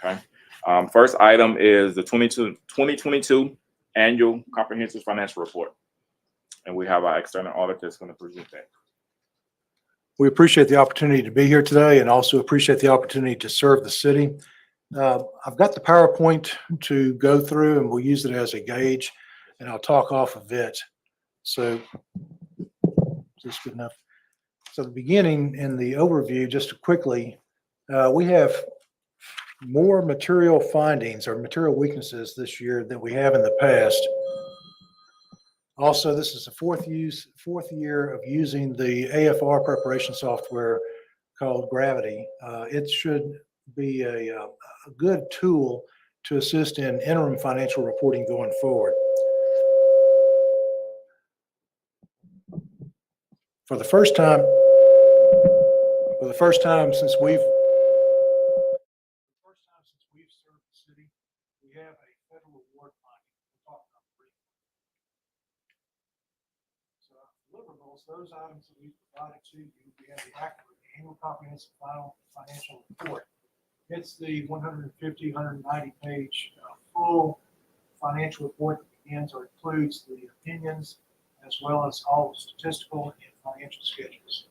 Okay. First item is the 2022 annual comprehensive financial report. And we have our external auditor that's going to present that. We appreciate the opportunity to be here today and also appreciate the opportunity to serve the city. I've got the PowerPoint to go through and we'll use it as a gauge and I'll talk off of it. So is this good enough? So the beginning in the overview, just quickly, we have more material findings or material weaknesses this year than we have in the past. Also, this is the fourth year of using the AFR preparation software called Gravity. It should be a good tool to assist in interim financial reporting going forward. For the first time since we've served the city, we have a federal award finding. We'll talk about briefly. So deliverables, those items that we provided to you, we have the annual comprehensive financial report. It's the 150, 190 page full financial report that begins or includes the opinions as well as all the statistical and financial schedules.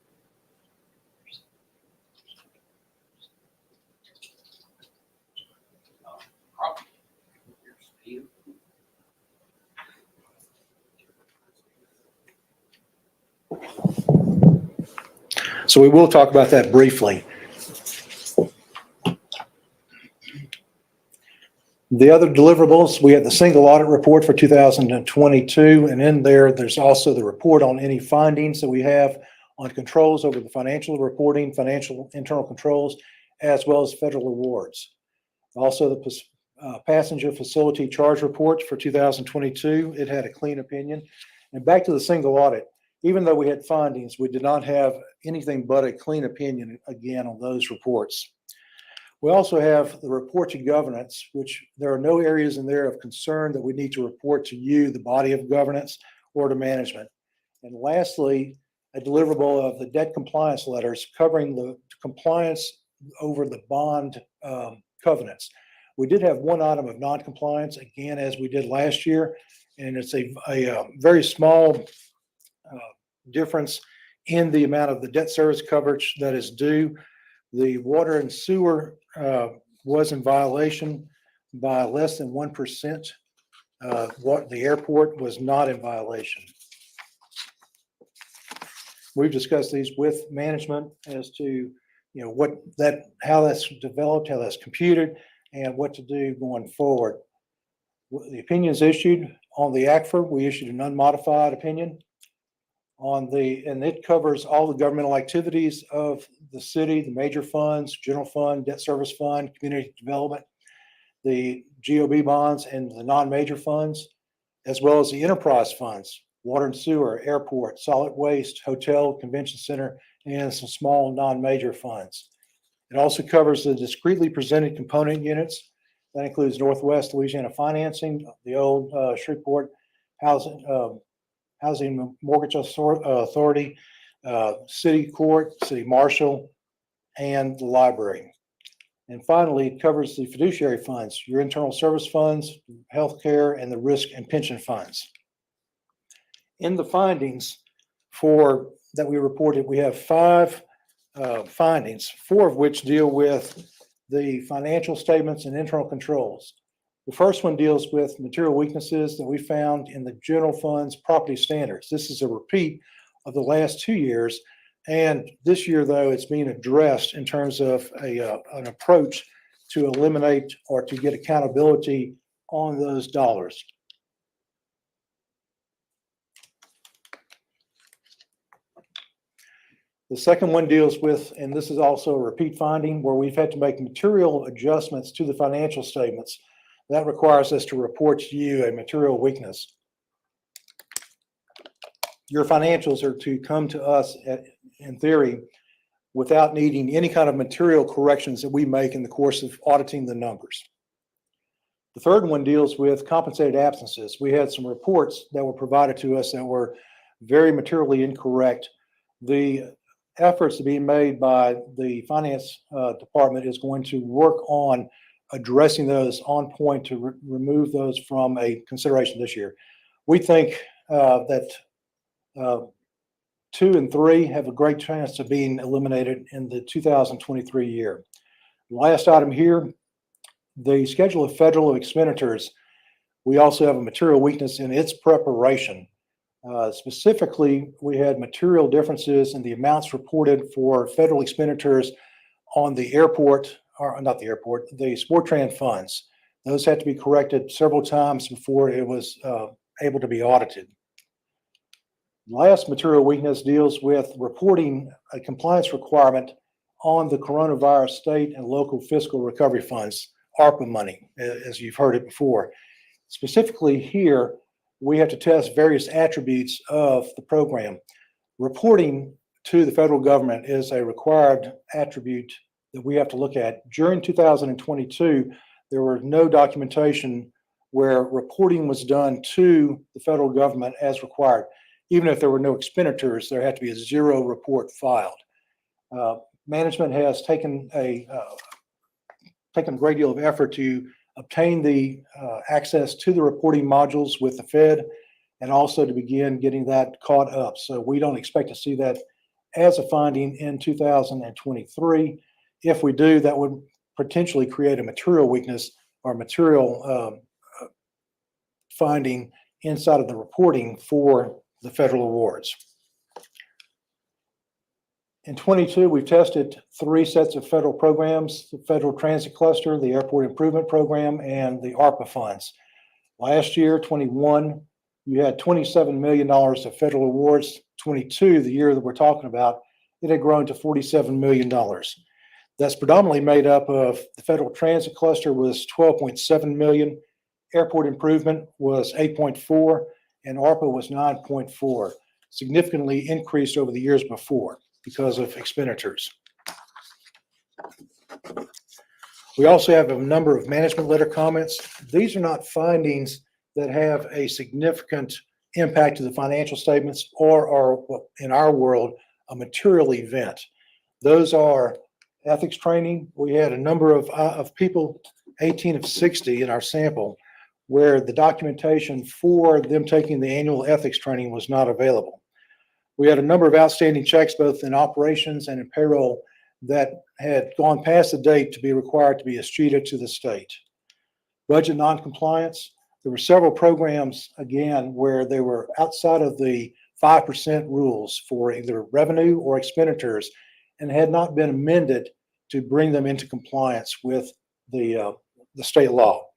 So we will talk about that briefly. The other deliverables, we have the single audit report for 2022, and in there's also the report on any findings that we have on controls over the financial reporting, financial internal controls, as well as federal awards. Also the passenger facility charge report for 2022, it had a clean opinion. And back to the single audit, even though we had findings, we did not have anything but a clean opinion again on those reports. We also have the report to governance, which there are no areas in there of concern that we need to report to you, the body of governance, or to management. And lastly, a deliverable of the debt compliance letters covering the compliance over the bond covenants. We did have one item of non-compliance, again, as we did last year, and it's a very small difference in the amount of the debt service coverage that is due. The water and sewer was in violation by less than 1%. What the airport was not in violation. We've discussed these with management as to how that's developed, how that's computed, and what to do going forward. The opinions issued on the ACFR, we issued an unmodified opinion. And it covers all the governmental activities of the city, the major funds, general fund, debt service fund, community development, the GOB bonds and the non-major funds, as well as the enterprise funds, water and sewer, airport, solid waste, hotel, convention center, and some small non-major funds. It also covers the discretely presented component units. That includes Northwest Louisiana Financing, the old Shreveport Housing Mortgage Authority, City Court, City Marshal, and the library. And finally, it covers the fiduciary funds, your internal service funds, healthcare, and the risk and pension funds. In the findings that we reported, we have 5 findings, 4 of which deal with the financial statements and internal controls. The first one deals with material weaknesses that we found in the general fund's property standards. This is a repeat of the last 2 years. And this year, though, it's being addressed in terms of an approach to eliminate or to get accountability on those dollars. The second one deals with, and this is also a repeat finding, where we've had to make material adjustments to the financial statements. That requires us to report to you a material weakness. Your financials are to come to us, in theory, without needing any kind of material corrections that we make in the course of auditing the numbers. The third one deals with compensated absences. We had some reports that were provided to us that were very materially incorrect. The efforts being made by the finance department is going to work on addressing those on point to remove those from a consideration this year. We think that 2 and 3 have a great chance of being eliminated in the 2023 year. Last item here, the schedule of federal expenditures. We also have a material weakness in its preparation. Specifically, we had material differences in the amounts reported for federal expenditures on the airport, or not the airport, the Sportran funds. Those had to be corrected several times before it was able to be audited. Last material weakness deals with reporting a compliance requirement on the coronavirus state and local fiscal recovery funds, ARPA money, as you've heard it before. Specifically here, we have to test various attributes of the program. Reporting to the federal government is a required attribute that we have to look at. During 2022, there were no documentation where reporting was done to the federal government as required. Even if there were no expenditures, there had to be a 0 report filed. Management has taken a great deal of effort to obtain the access to the reporting modules with the Fed, and also to begin getting that caught up. So we don't expect to see that as a finding in 2023. If we do, that would potentially create a material weakness or material finding inside of the reporting for the federal awards. In 22, we've tested 3 sets of federal programs: the Federal Transit Cluster, the Airport Improvement Program, and the ARPA funds. Last year, 21, you had $27 million of federal awards. 22, the year that we're talking about, it had grown to $47 million. That's predominantly made up of the Federal Transit Cluster was $12.7 million, Airport Improvement was $8.4, and ARPA was $9.4, significantly increased over the years before because of expenditures. We also have a number of management letter comments. These are not findings that have a significant impact to the financial statements or are, in our world, a material event. Those are ethics training. We had a number of people, 18 of 60 in our sample, where the documentation for them taking the annual ethics training was not available. We had a number of outstanding checks, both in operations and in payroll, that had gone past the date to be required to be escheated to the state. Budget noncompliance. There were several programs, again, where they were outside of the 5% rules for either revenue or expenditures and had not been amended to bring them into compliance with the state law.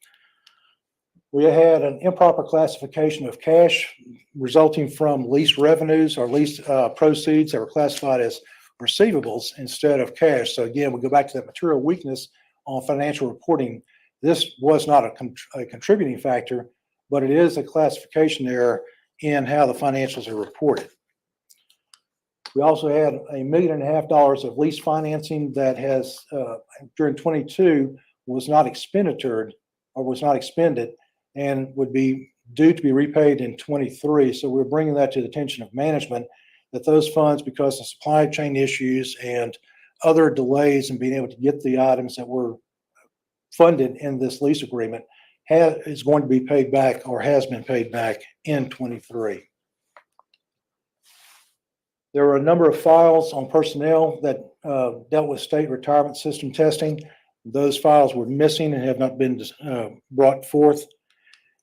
We had an improper classification of cash resulting from lease revenues or lease proceeds that were classified as receivables instead of cash. So again, we go back to that material weakness on financial reporting. This was not a contributing factor, but it is a classification error in how the financials are reported. We also had $1.5 million of lease financing that has, during 22, was not expended and would be due to be repaid in 23. So we're bringing that to the attention of management that those funds, because of supply chain issues and other delays in being able to get the items that were funded in this lease agreement, is going to be paid back or has been paid back in 23. There were a number of files on personnel that dealt with state retirement system testing. Those files were missing and have not been brought forth.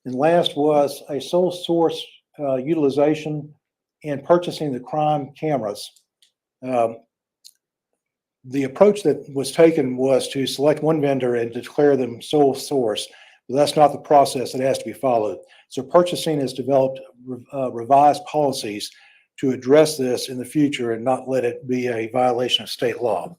And last was a sole source utilization in purchasing the crime cameras. The approach that was taken was to select one vendor and declare them sole source. But that's not the process that has to be followed. So purchasing has developed revised policies to address this in the future and not let it be a violation of state law.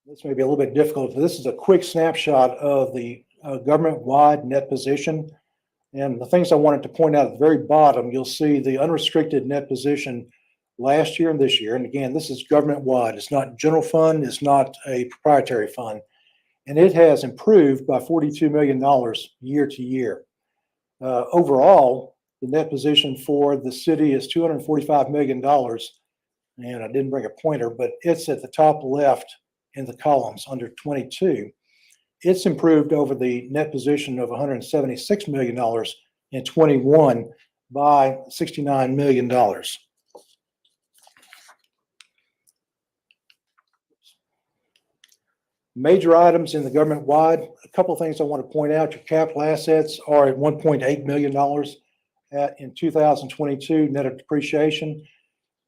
This may be a little bit difficult, but this is a quick snapshot of the government-wide net position. And the things I wanted to point out at the very bottom, you'll see the unrestricted net position last year and this year. And again, this is government-wide. It's not general fund. It's not a proprietary fund. And it has improved by $42 million year to year. Overall, the net position for the city is $245 million. and I didn't bring a pointer, but it's at the top left in the columns under 22. It's improved over the net position of $176 million in 21 by $69 million. Major items in the government-wide, a couple of things I want to point out. Your capital assets are at $1.8 million in 2022 net of depreciation.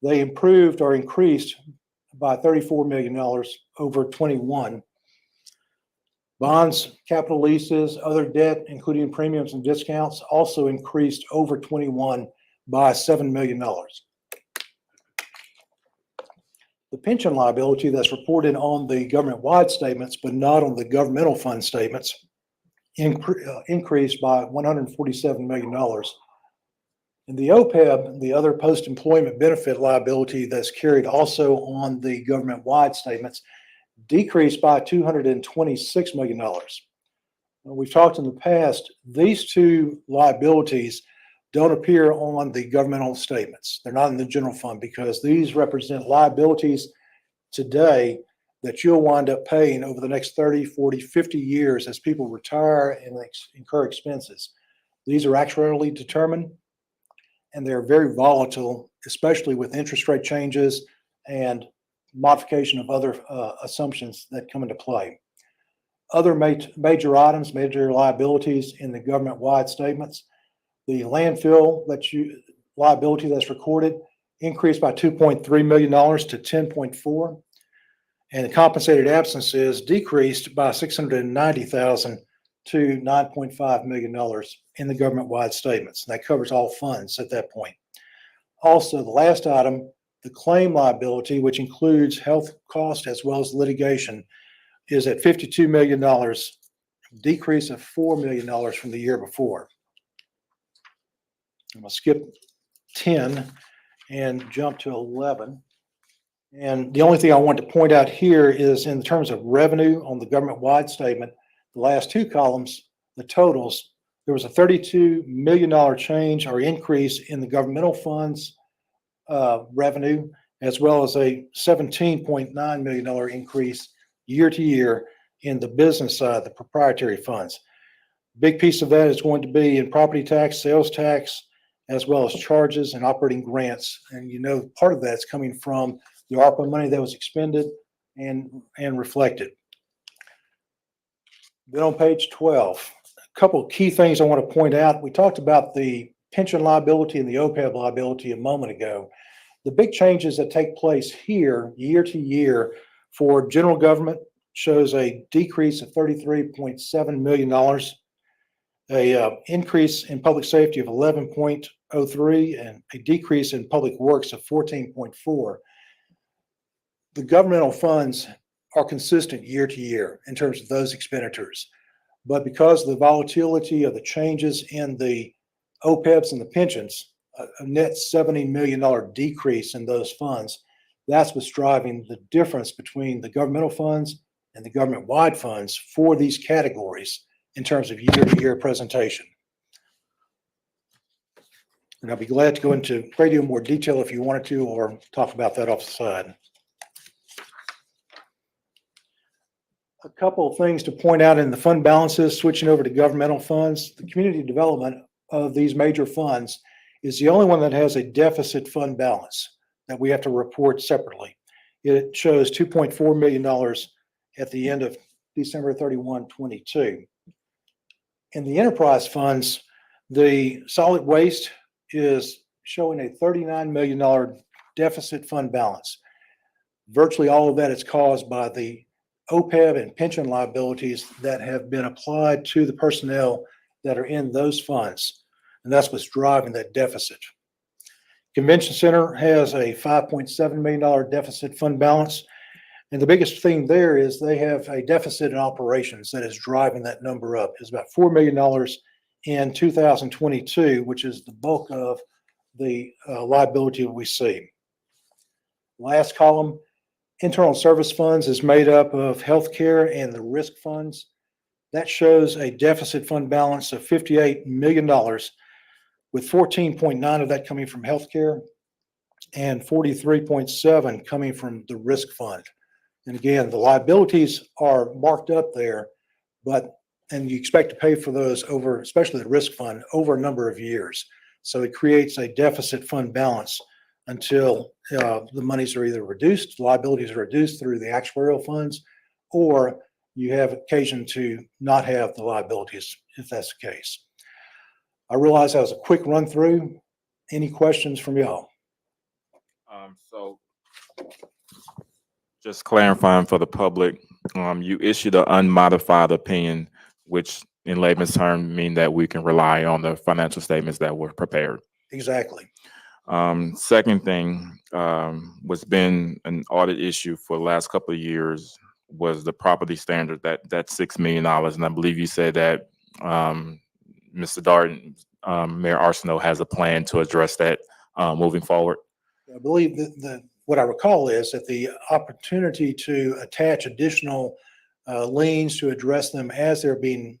They improved or increased by $34 million over 21. Bonds, capital leases, other debt, including premiums and discounts, also increased over 21 by $7 million. The pension liability that's reported on the government-wide statements, but not on the governmental fund statements, increased by $147 million. And the OPEB, the other post-employment benefit liability that's carried also on the government-wide statements, decreased by $226 million. We've talked in the past, these two liabilities don't appear on the governmental statements. They're not in the general fund because these represent liabilities today that you'll wind up paying over the next 30, 40, 50 years as people retire and incur expenses. These are actuarially determined, and they're very volatile, especially with interest rate changes and modification of other assumptions that come into play. Other major items, major liabilities in the government-wide statements, the landfill liability that's recorded increased by $2.3 million to 10.4, and the compensated absences decreased by $690,000 to $9.5 million in the government-wide statements. And that covers all funds at that point. Also, the last item, the claim liability, which includes health costs as well as litigation, is at $52 million, decrease of $4 million from the year before. I'm going to skip 10 and jump to 11. And the only thing I want to point out here is in terms of revenue on the government-wide statement, the last two columns, the totals, there was a $32 million change or increase in the governmental funds revenue, as well as a $17.9 million increase year to year in the business side, the proprietary funds. Big piece of that is going to be in property tax, sales tax, as well as charges and operating grants. And you know, part of that's coming from the ARPA money that was expended and reflected. Then on page 12, a couple of key things I want to point out. We talked about the pension liability and the OPEB liability a moment ago. The big changes that take place here year to year for general government shows a decrease of $33.7 million, a increase in public safety of 11.03, and a decrease in public works of 14.4. The governmental funds are consistent year to year in terms of those expenditures. But because of the volatility of the changes in the OPEBs and the pensions, a net $70 million decrease in those funds, that's what's driving the difference between the governmental funds and the government-wide funds for these categories in terms of year-to-year presentation. And I'll be glad to go into a great deal more detail if you wanted to, or talk about that off the side. A couple of things to point out in the fund balances, switching over to governmental funds. The community development of these major funds is the only one that has a deficit fund balance that we have to report separately. It shows $2.4 million at the end of December 31, 22. In the enterprise funds, the solid waste is showing a $39 million deficit fund balance. Virtually all of that is caused by the OPEB and pension liabilities that have been applied to the personnel that are in those funds. And that's what's driving that deficit. Convention Center has a $5.7 million deficit fund balance. And the biggest thing there is they have a deficit in operations that is driving that number up. It's about $4 million in 2022, which is the bulk of the liability that we see. Last column, internal service funds is made up of healthcare and the risk funds. That shows a deficit fund balance of $58 million, with 14.9 of that coming from healthcare and 43.7 coming from the risk fund. And again, the liabilities are marked up there, and you expect to pay for those over, especially the risk fund, over a number of years. So it creates a deficit fund balance until the monies are either reduced, liabilities are reduced through the actuarial funds, or you have occasion to not have the liabilities if that's the case. I realize that was a quick run through. Any questions from y'all? So just clarifying for the public, you issued an unmodified opinion, which in layman's terms mean that we can rely on the financial statements that were prepared. Exactly. Second thing, what's been an audit issue for the last couple of years was the property standard, that $6 million. And I believe you said that Mr. Darden, Mayor Arsenault has a plan to address that moving forward. I believe that what I recall is that the opportunity to attach additional liens to address them as they're being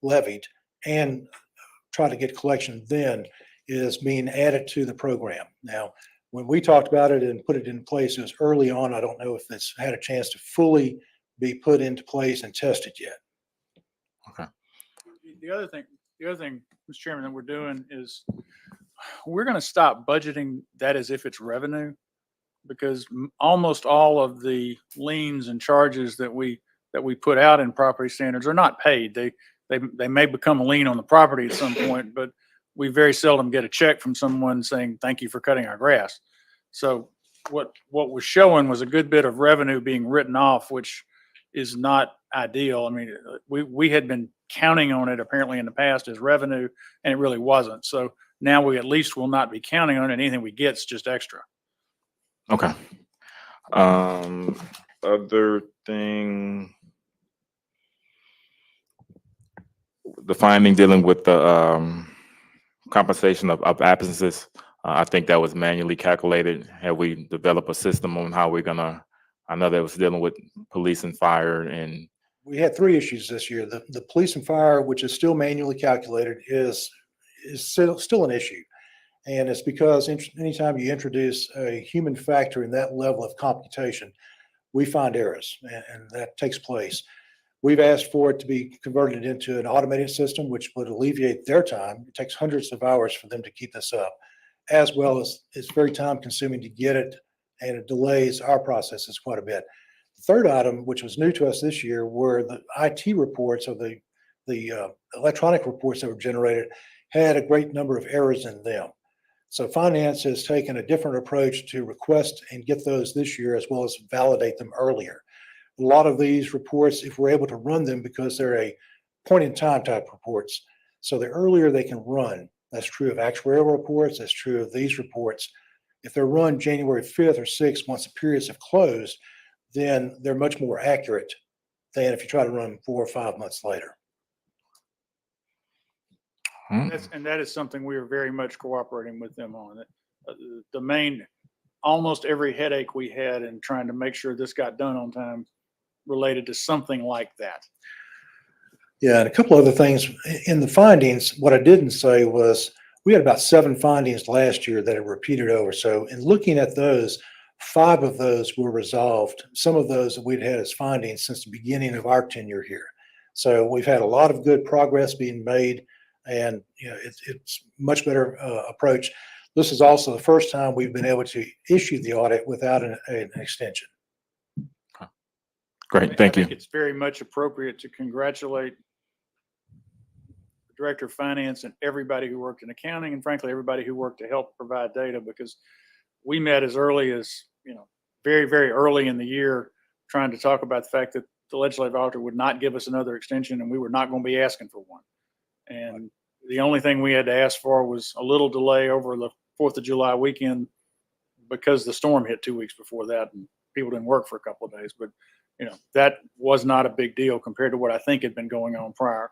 levied and try to get collection then is being added to the program. Now, when we talked about it and put it in place, it was early on. I don't know if it's had a chance to fully be put into place and tested yet. Okay. The other thing, Mr. Chairman, that we're doing is we're going to stop budgeting that as if it's revenue, because almost all of the liens and charges that we put out in property standards are not paid. They may become a lien on the property at some point, but we very seldom get a check from someone saying, thank you for cutting our grass. So what was showing was a good bit of revenue being written off, which is not ideal. I mean, we had been counting on it apparently in the past as revenue, and it really wasn't. So now we at least will not be counting on it. Anything we get is just extra. Okay. Other thing, the finding dealing with the compensation of absences. I think that was manually calculated. Have we developed a system on how we're gonna? I know that was dealing with police and fire, and We had 3 issues this year. The police and fire, which is still manually calculated, is still an issue. And it's because anytime you introduce a human factor in that level of computation, we find errors, and that takes place. We've asked for it to be converted into an automated system, which would alleviate their time. It takes hundreds of hours for them to keep this up, as well as it's very time consuming to get it, and it delays our processes quite a bit. The third item, which was new to us this year, were the IT reports, or the electronic reports that were generated, had a great number of errors in them. So finance has taken a different approach to request and get those this year, as well as validate them earlier. A lot of these reports, if we're able to run them, because they're a point in time type reports, so the earlier they can run, that's true of actuarial reports, that's true of these reports. If they're run January 5th or 6th, once the periods have closed, then they're much more accurate than if you try to run them 4 or 5 months later. And that is something we are very much cooperating with them on. The main, almost every headache we had in trying to make sure this got done on time related to something like that. Yeah, and a couple other things in the findings. What I didn't say was we had about 7 findings last year that have repeated over. So in looking at those, 5 of those were resolved. Some of those that we'd had as findings since the beginning of our tenure here. So we've had a lot of good progress being made, and it's much better approach. This is also the first time we've been able to issue the audit without an extension. great, thank I you. think it's very much appropriate to congratulate the Director of Finance and everybody who worked in accounting, and frankly, everybody who worked to help provide data, because we met as early as, very, very early in the year, trying to talk about the fact that the legislative auditor would not give us another extension, and we were not going to be asking for one. And the only thing we had to ask for was a little delay over the 4th of July weekend, because the storm hit 2 weeks before that and people didn't work for a couple of days. But, that was not a big deal compared to what I think had been going on prior.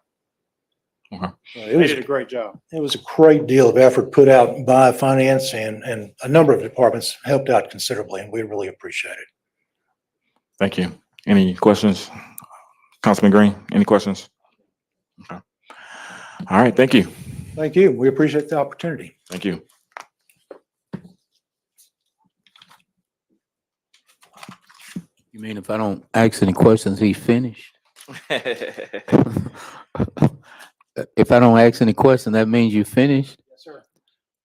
They did a great job. It was a great deal of effort put out by finance, and a number of departments helped out considerably, and we really appreciate it. Thank you. Any questions? Councilman Green, any questions? Okay. All right, thank you. Thank you. We appreciate the opportunity. Thank you. You mean if I don't ask any questions, he's finished? If I don't ask any questions, that means you finished? Yes, sir.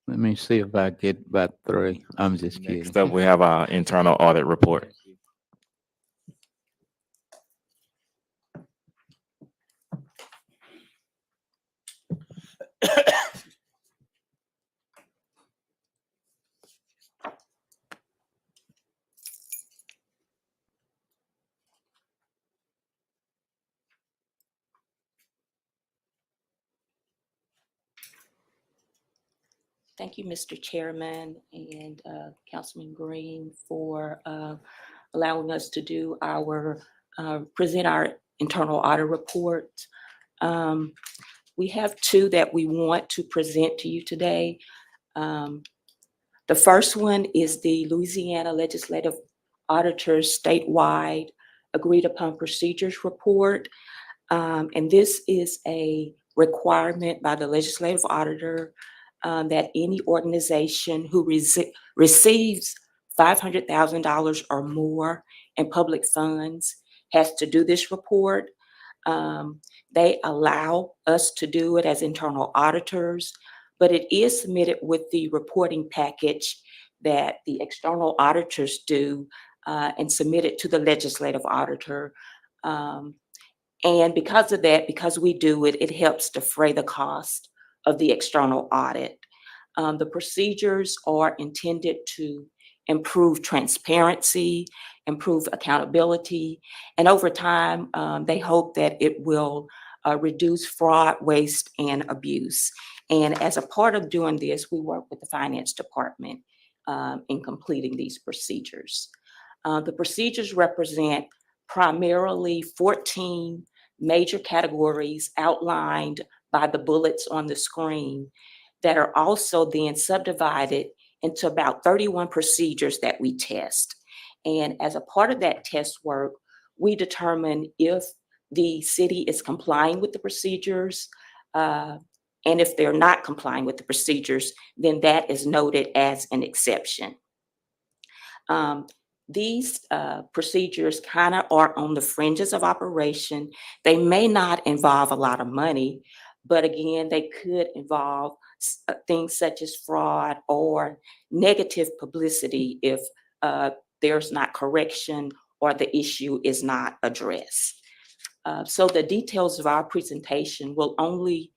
Let me see if I get about 3. I'm just kidding. Next up, we have our internal audit report. Thank you, Mr. Chairman and Councilman Green, for allowing us to do our, present our internal audit report. We have 2 that we want to present to you today. The first one is the Louisiana Legislative Auditor's Statewide Agreed Upon Procedures Report. And this is a requirement by the legislative auditor that any organization who receives $500,000 or more in public funds has to do this report. They allow us to do it as internal auditors, but it is submitted with the reporting package that the external auditors do and submit it to the legislative auditor. And because of that, because we do it, it helps defray the cost of the external audit. The procedures are intended to improve transparency, improve accountability, and over time, they hope that it will reduce fraud, waste, and abuse. And as a part of doing this, we work with the finance department in completing these procedures. The procedures represent primarily 14 major categories outlined by the bullets on the screen that are also then subdivided into about 31 procedures that we test. And as a part of that test work, we determine if the city is complying with the procedures, and if they're not complying with the procedures, then that is noted as an exception. These procedures kind of are on the fringes of operation. They may not involve a lot of money, but again, they could involve things such as fraud or negative publicity if there's not correction or the issue is not addressed. So the details of our presentation will only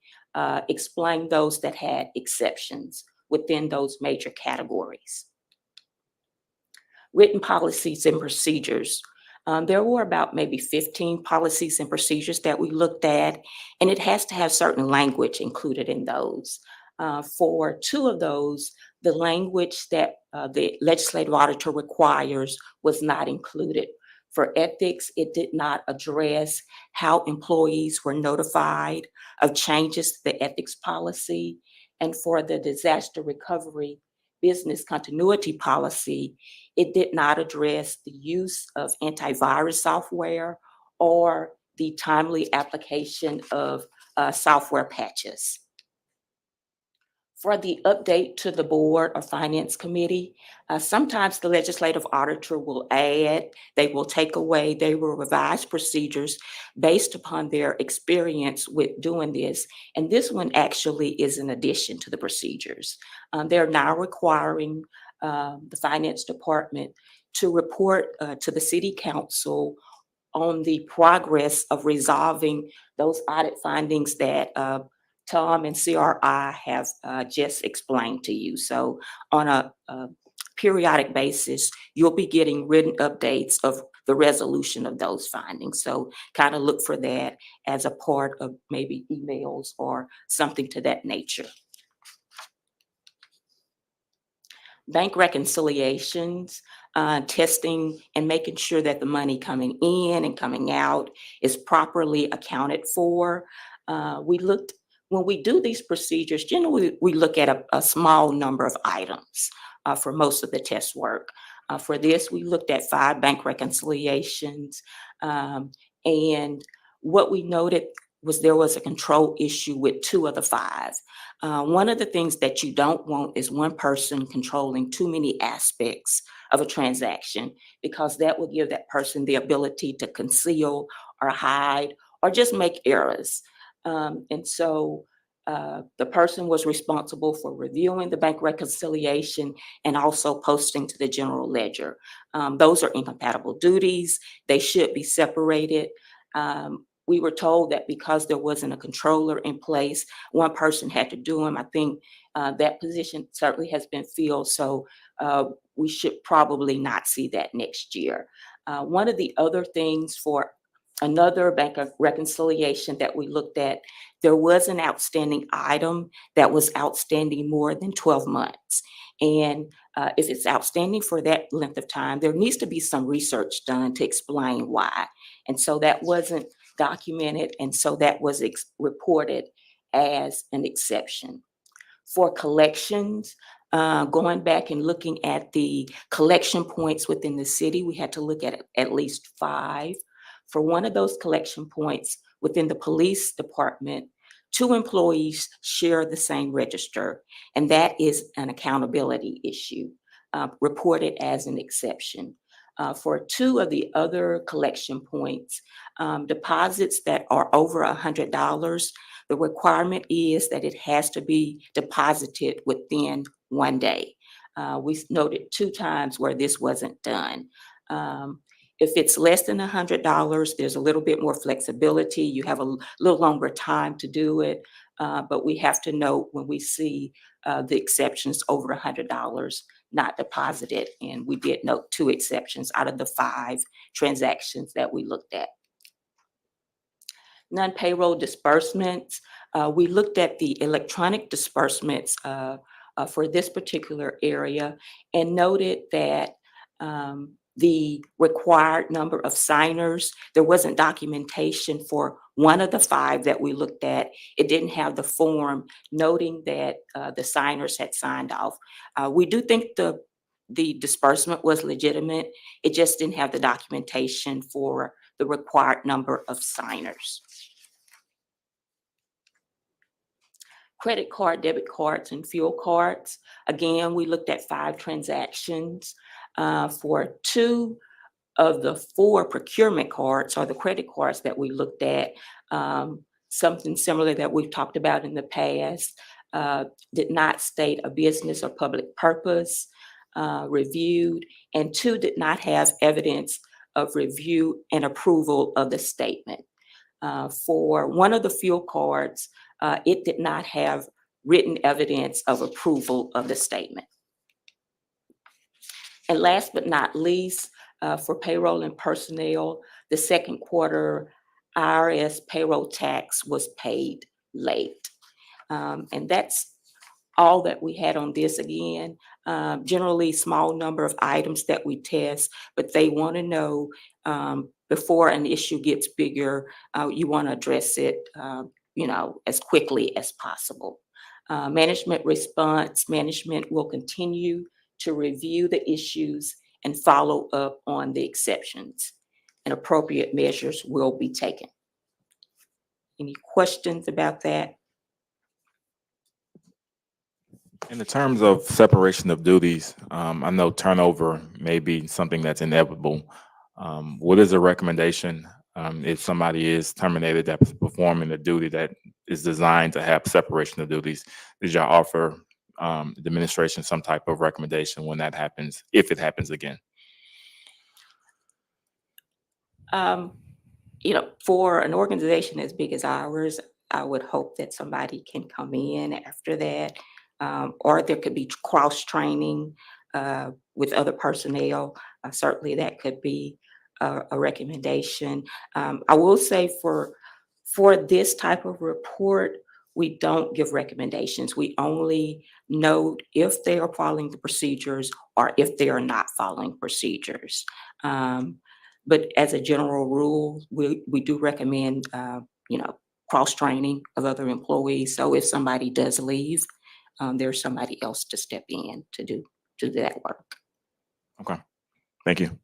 explain those that had exceptions within those major categories. Written policies and procedures. There were about maybe 15 policies and procedures that we looked at, and it has to have certain language included in those. For 2 of those, the language that the legislative auditor requires was not included. For ethics, it did not address how employees were notified of changes to the ethics policy. And for the disaster recovery business continuity policy, it did not address the use of antivirus software or the timely application of software patches. For the update to the board or finance committee, sometimes the legislative auditor will add, they will take away, they will revise procedures based upon their experience with doing this. And this one actually is an addition to the procedures. They're now requiring the finance department to report to the city council on the progress of resolving those audit findings that Tom and CRI have just explained to you. So on a periodic basis, you'll be getting written updates of the resolution of those findings. So kind of look for that as a part of maybe emails or something to that nature. Bank reconciliations, testing and making sure that the money coming in and coming out is properly accounted for. When we do these procedures, generally we look at a small number of items for most of the test work. For this, we looked at 5 bank reconciliations. And what we noted there was a control issue with 2 of the 5. One of the things that you don't want is one person controlling too many aspects of a transaction, because that will give that person the ability to conceal or hide or just make errors. And so the person was responsible for reviewing the bank reconciliation and also posting to the general ledger. Those are incompatible duties. They should be separated. We were told that because there wasn't a controller in place, one person had to do them. I think that position certainly has been filled, so we should probably not see that next year. One of the other things for another bank of reconciliation that we looked at, there was an outstanding item that was outstanding more than 12 months. And if it's outstanding for that length of time, there needs to be some research done to explain why. And so that wasn't documented, and so that was reported as an exception. For collections, going back and looking at the collection points within the city, we had to look at least 5. For one of those collection points within the police department, 2 employees share the same register, and that is an accountability issue, reported as an exception. For 2 of the other collection points, deposits that are over $100, the requirement is that it has to be deposited within 1 day. We noted 2 times where this wasn't done. If it's less than $100, there's a little bit more flexibility. You have a little longer time to do it, but we have to note when we see the exceptions over $100 not deposited, and we did note 2 exceptions out of the 5 transactions that we looked at. Non-payroll disbursements, we looked at the electronic disbursements for this particular area and noted that the required number of signers, there wasn't documentation for one of the 5 that we looked at. It didn't have the form noting that the signers had signed off. We do think the disbursement was legitimate. It just didn't have the documentation for the required number of signers. Credit card, debit cards, and fuel cards. Again, we looked at 5 transactions. For 2 of the 4 procurement cards, or the credit cards that we looked at, something similar that we've talked about in the past, did not state a business or public purpose, reviewed, and 2 did not have evidence of review and approval of the statement. For one of the fuel cards, it did not have written evidence of approval of the statement. And last but not least, for payroll and personnel, the second quarter IRS payroll tax was paid late. And that's all that we had on this. Again, generally small number of items that we test, but they want to know before an issue gets bigger, you want to address it, as quickly as possible. Management response, management will continue to review the issues and follow up on the exceptions, and appropriate measures will be taken. Any questions about that? In the terms of separation of duties, I know turnover may be something that's inevitable. What is a recommendation if somebody is terminated that's performing a duty that is designed to have separation of duties? Did y'all offer the administration some type of recommendation when that happens, if it happens again? For an organization as big as ours, I would hope that somebody can come in after that, or there could be cross-training with other personnel. Certainly that could be a recommendation. I will say for this type of report, we don't give recommendations. We only note if they are following the procedures or if they are not following procedures. But as a general rule, we do recommend, cross-training of other employees. So if somebody does leave, there's somebody else to step in to do that work. Okay, thank you.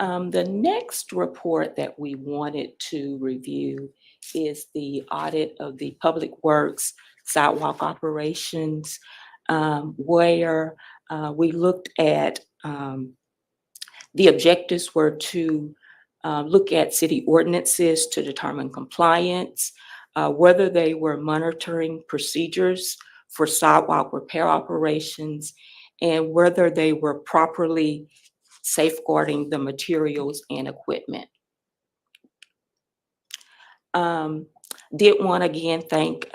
The next report that we wanted to review is the audit of the Public Works sidewalk operations, where we looked at the objectives were to look at city ordinances to determine compliance, whether they were monitoring procedures for sidewalk repair operations, and whether they were properly safeguarding the materials and equipment. Did want to again thank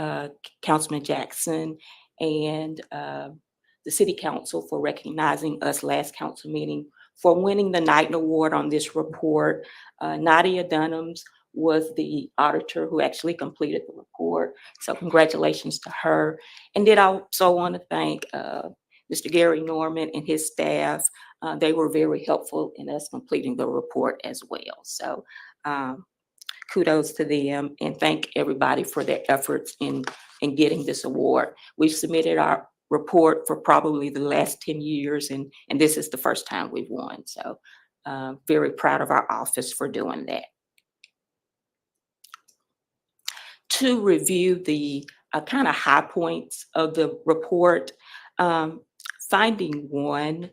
Councilman Jackson and the City Council for recognizing us last council meeting for winning the Knighton Award on this report. Nadia Dunhams was the auditor who actually completed the report, so congratulations to her. And did also want to thank Mr. Gary Norman and his staff. They were very helpful in us completing the report as well. So kudos to them, and thank everybody for their efforts in getting this award. We've submitted our report for probably the last 10 years, and this is the first time we've won. So very proud of our office for doing that. To review the kind of high points of the report, finding one,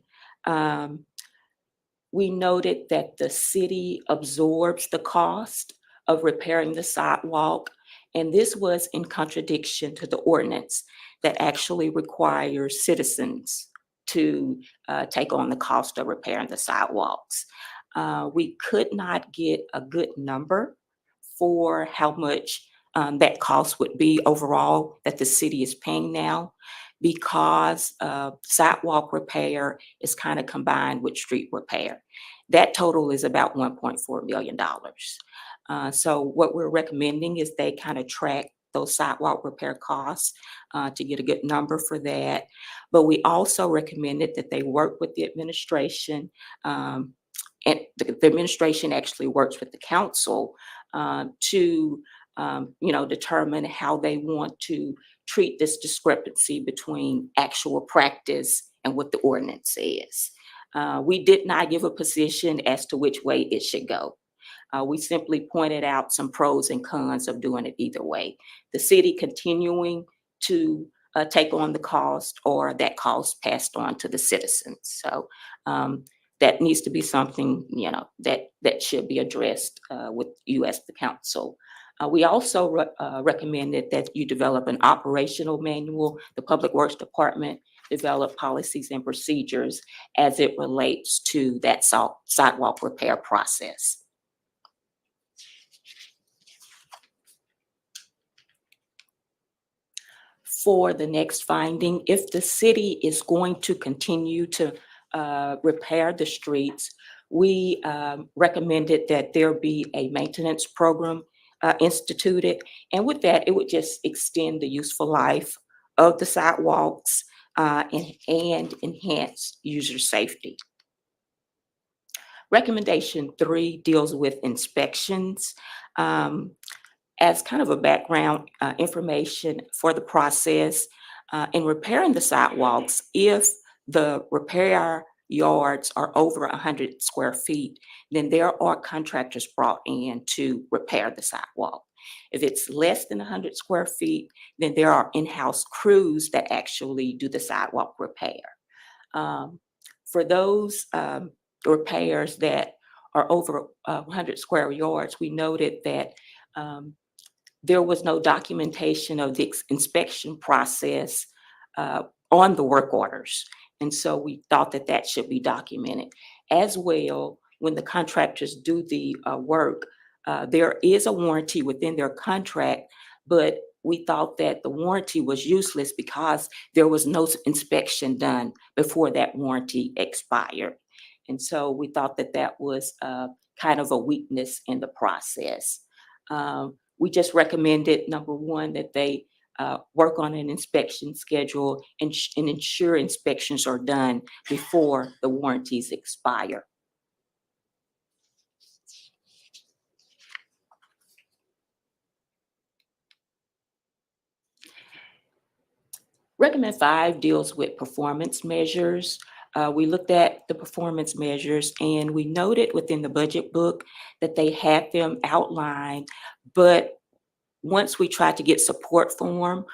we noted that the city absorbs the cost of repairing the sidewalk, and this was in contradiction to the ordinance that actually requires citizens to take on the cost of repairing the sidewalks. We could not get a good number for how much that cost would be overall that the city is paying now, because sidewalk repair is kind of combined with street repair. That total is about $1.4 million. So what we're recommending is they kind of track those sidewalk repair costs to get a good number for that. But we also recommended that they work with the administration, and the administration actually works with the council to determine how they want to treat this discrepancy between actual practice and what the ordinance is. We did not give a position as to which way it should go. We simply pointed out some pros and cons of doing it either way. The city continuing to take on the cost, or that cost passed on to the citizens. So that needs to be something, that should be addressed with you as the council. We also recommended that you develop an operational manual. The Public Works Department develop policies and procedures as it relates to that sidewalk repair process. For the next finding, if the city is going to continue to repair the streets, we recommended that there be a maintenance program instituted. And with that, it would just extend the useful life of the sidewalks and enhance user safety. Recommendation 3 deals with inspections. As kind of a background information for the process in repairing the sidewalks, if the repair yards are over 100 square feet, then there are contractors brought in to repair the sidewalk. If it's less than 100 square feet, then there are in-house crews that actually do the sidewalk repair. For those repairs that are over 100 square yards, we noted that there was no documentation of the inspection process on the work orders. And so we thought that that should be documented. As well, when the contractors do the work, there is a warranty within their contract, but we thought that the warranty was useless because there was no inspection done before that warranty expired. And so we thought that that was kind of a weakness in the process. We just recommended, number one, that they work on an inspection schedule and ensure inspections are done before the warranties expire. Recommend 5 deals with performance measures. We looked at the performance measures and we noted within the budget book that they had them outlined, but once we tried to get support for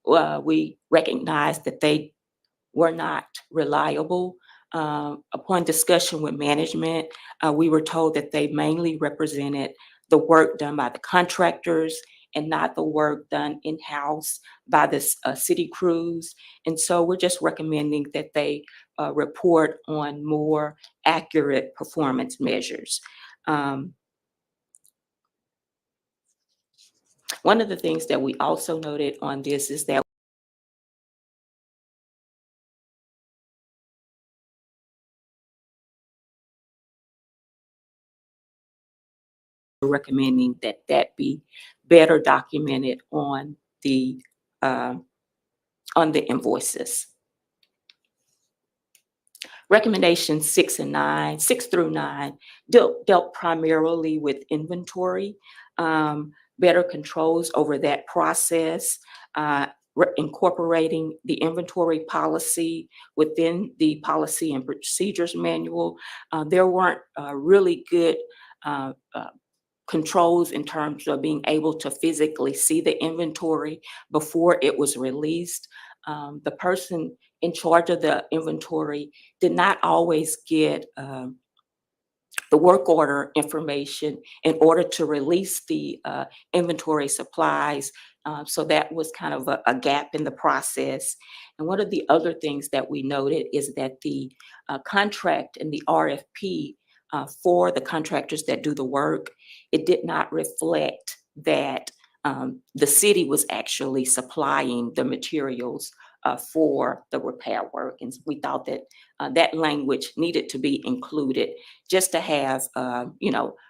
them, we recognized that they were not reliable. Upon discussion with management, we were told that they mainly represented the work done by the contractors and not the work done in-house by the city crews. And so we're just recommending that they report on more accurate performance measures. One of the things that we also noted on this is that we're recommending that that be better documented on the invoices. Recommendations 6 through 9 dealt primarily with inventory, better controls over that process, incorporating the inventory policy within the policy and procedures manual. There weren't really good controls in terms of being able to physically see the inventory before it was released. The person in charge of the inventory did not always get the work order information in order to release the inventory supplies. So that was kind of a gap in the process. And one of the other things that we noted is that the contract and the RFP for the contractors that do the work, it did not reflect that the city was actually supplying the materials for the repair work. And we thought that that language needed to be included just to have, a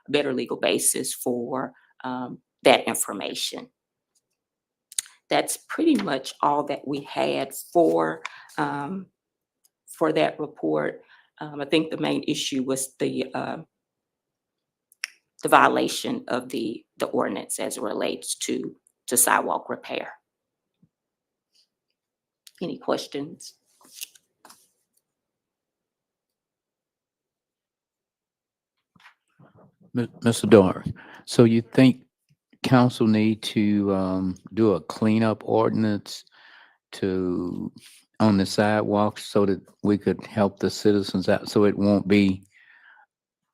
better legal basis for that information. That's pretty much all that we had for that report. I think the main issue was the violation of the ordinance as it relates to sidewalk repair. Any questions? Mr. Dory, so you think council need to do a cleanup ordinance on the sidewalks so that we could help the citizens out, so it won't be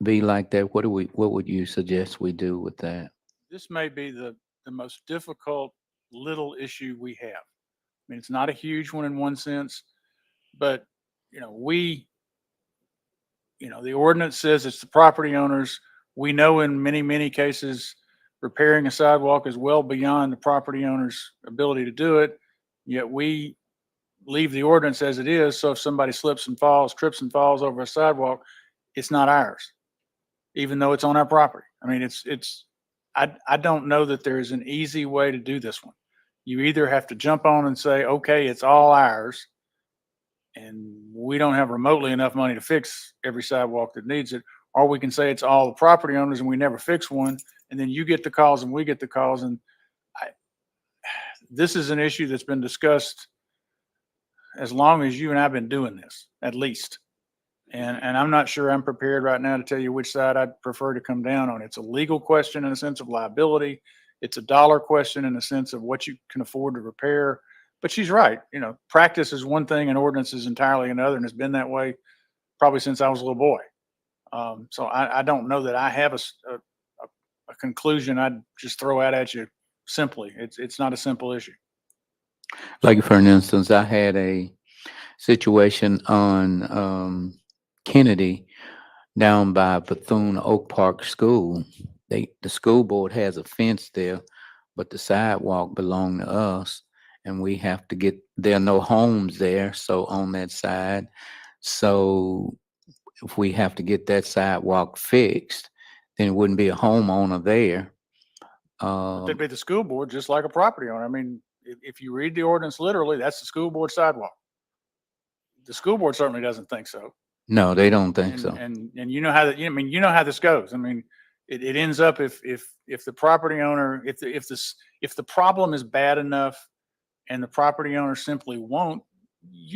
like that? What would you suggest we do with that? This may be the most difficult little issue we have. I mean, it's not a huge one in one sense, but the ordinance says it's the property owners. We know in many, many cases, repairing a sidewalk is well beyond the property owner's ability to do it. Yet we leave the ordinance as it is. So if somebody trips and falls over a sidewalk, it's not ours, even though it's on our property. I mean, I don't know that there is an easy way to do this one. You either have to jump on and say, okay, it's all ours, and we don't have remotely enough money to fix every sidewalk that needs it, or we can say it's all the property owners and we never fix one, and then you get the calls and we get the calls. And this is an issue that's been discussed as long as you and I've been doing this, at least. And I'm not sure I'm prepared right now to tell you which side I'd prefer to come down on. It's a legal question in the sense of liability. It's a dollar question in the sense of what you can afford to repair. But she's right. Practice is one thing and ordinance is entirely another, and it's been that way probably since I was a little boy. So I don't know that I have a conclusion I'd just throw out at you simply. It's not a simple issue. Like, for instance, I had a situation on Kennedy down by Bethune Oak Park School. The school board has a fence there, but the sidewalk belonged to us, and we have to there are no homes there, so on that side. So if we have to get that sidewalk fixed, then it wouldn't be a homeowner there. It'd be the school board, just like a property owner. I mean, if you read the ordinance literally, that's the school board sidewalk. The school board certainly doesn't think so. No, they don't think And so. and you know how how this goes. I mean, it ends up if the property owner, if the problem is bad enough and the property owner simply won't,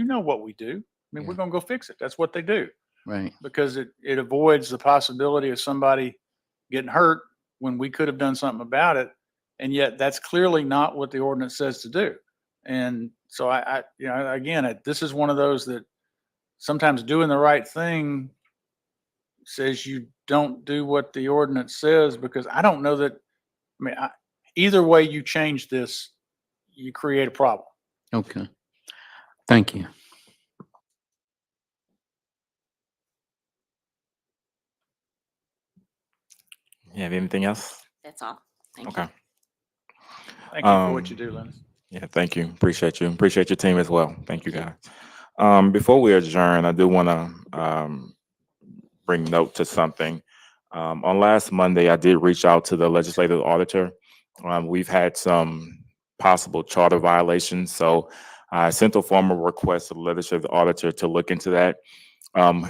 what we do. mean, Yeah. we're gonna go fix it. That's what they do. Right. Because it avoids the possibility of somebody getting hurt when we could have done something about it. And yet that's clearly not what the ordinance says to do. And so you know, again, this is one of those that sometimes doing the right thing says you don't do what the ordinance says, because I don't know that, I mean, either way you change this, you create a problem. Okay. Thank you. You have anything else? That's all. Thank you. Okay. Thank you for what you do, Um, Linus. Yeah, thank you. Appreciate you. Appreciate your team as well. Thank you, guys. Before we adjourn, I do want to bring note to something. On last Monday, I did reach out to the legislative auditor. We've had some possible charter violations, so I sent a formal request to the legislative auditor to look into that.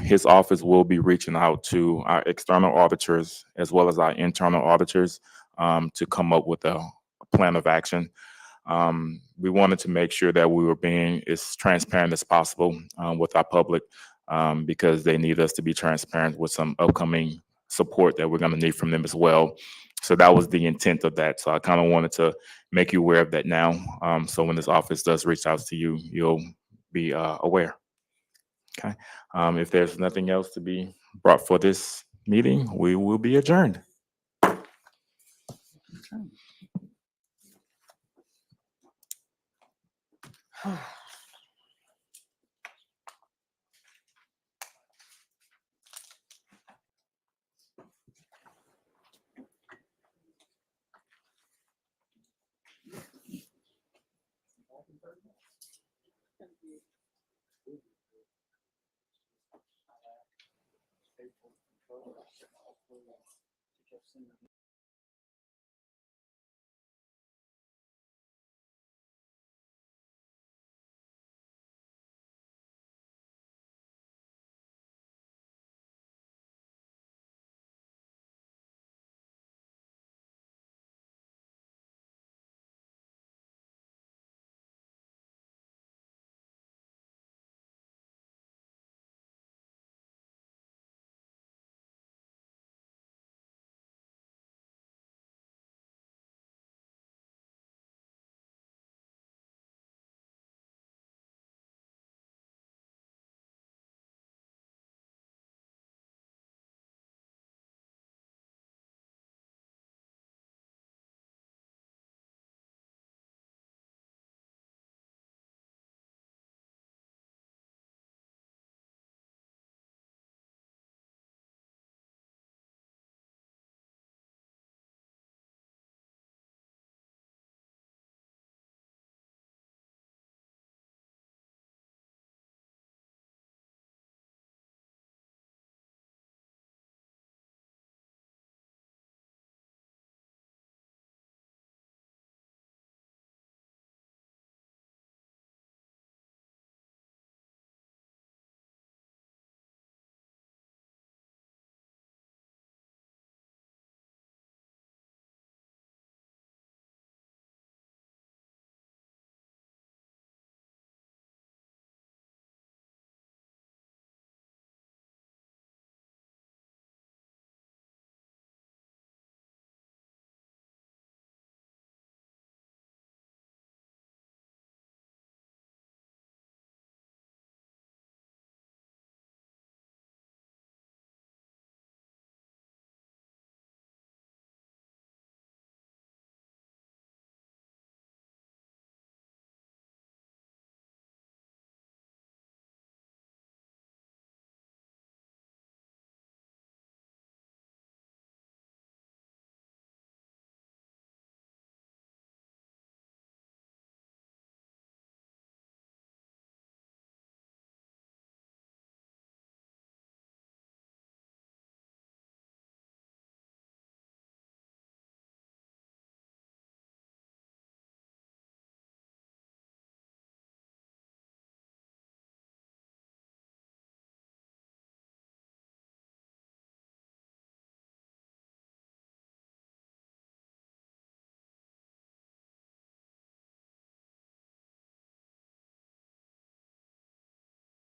His office will be reaching out to our external auditors as well as our internal auditors to come up with a plan of action. We wanted to make sure that we were being as transparent as possible with our public because they need us to be transparent with some upcoming support that we're going to need from them as well. So that was the intent of that. So I kind of wanted to make you aware of that now. So when this office does reach out to you, you'll be aware. Okay. If there's nothing else to be brought for this meeting, we will be adjourned.